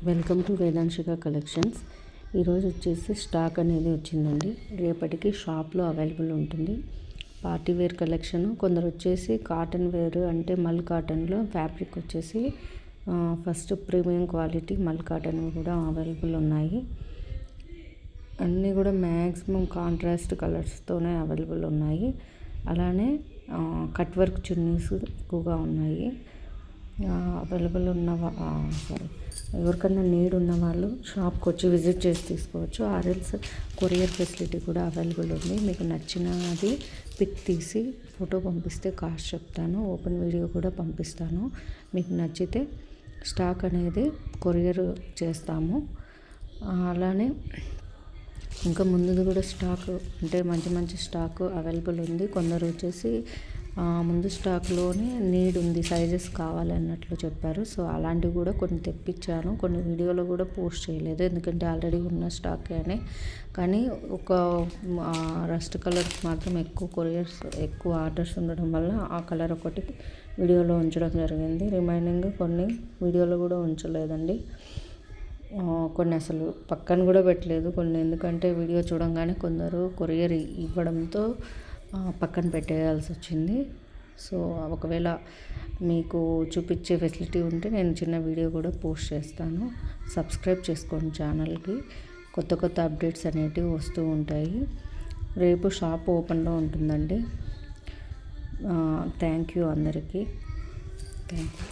Welcome to వేదాంశిక collections. ఈరోజు వచ్చేసి stock అనేది వచ్చిందండి. రేపటికి షాప్లో అవైలబుల్ ఉంటుంది. Party wear collection. కొందరు వచ్చేసి కాటన్ వేర్ అంటే మల్ కాటన్లో ఫ్యాబ్రిక్ వచ్చేసి first premium quality mul cotton కూడా అవైలబుల్ ఉన్నాయి. అన్నీ కూడా మ్యాక్సిమం కాంట్రాస్ట్ కలర్స్తోనే అవైలబుల్ ఉన్నాయి. అలానే కట్ వర్క్ చున్నీస్ ఎక్కువగా ఉన్నాయి. అవైలబుల్ ఉన్న ఎవరికన్నా నీడ్ ఉన్న వాళ్ళు షాప్కి వచ్చి విజిట్ చేసి తీసుకోవచ్చు. ఆర్ఎల్స్ కొరియర్ ఫెసిలిటీ కూడా అవైలబుల్ ఉంది. మీకు నచ్చినది పిక్ తీసి ఫోటో పంపిస్తే కాస్ట్ చెప్తాను. ఓపెన్ వీడియో కూడా పంపిస్తాను. మీకు నచ్చితే స్టాక్ అనేది కొరియర్ చేస్తాము. అలానే ఇంకా ముందుది కూడా స్టాక్ అంటే మంచి స్టాక్ అవైలబుల్ ఉంది. కొందరు వచ్చేసి ముందు స్టాక్లోనే నీడ్ ఉంది, సైజెస్ కావాలి అన్నట్లు చెప్పారు. సో అలాంటివి కూడా కొన్ని తెప్పించాను. కొన్ని వీడియోలో కూడా పోస్ట్ చేయలేదు, ఎందుకంటే ఆల్రెడీ ఉన్న స్టాక్ అని. కానీ ఒక రస్ట్ కలర్ మాత్రం ఎక్కువ ఆర్డర్స్ ఉండడం వల్ల ఆ కలర్ ఒకటి వీడియోలో ఉంచడం జరిగింది. రిమైనింగ్ కొన్ని వీడియోలో కూడా ఉంచలేదండి. కొన్ని అసలు పక్కన కూడా పెట్టలేదు కొన్ని, ఎందుకంటే వీడియో చూడంగానే కొందరు కొరియర్ ఇవ్వడంతో పక్కన పెట్టేయాల్సి వచ్చింది. సో ఒకవేళ మీకు చూపించే ఫెసిలిటీ ఉంటే నేను చిన్న వీడియో కూడా పోస్ట్ చేస్తాను. సబ్స్క్రైబ్ చేసుకోండి ఛానల్కి. కొత్త అప్డేట్స్ అనేటివి వస్తూ ఉంటాయి. రేపు షాప్ ఓపెన్లో ఉంటుందండి. థ్యాంక్ యూ అందరికీ. Thank you.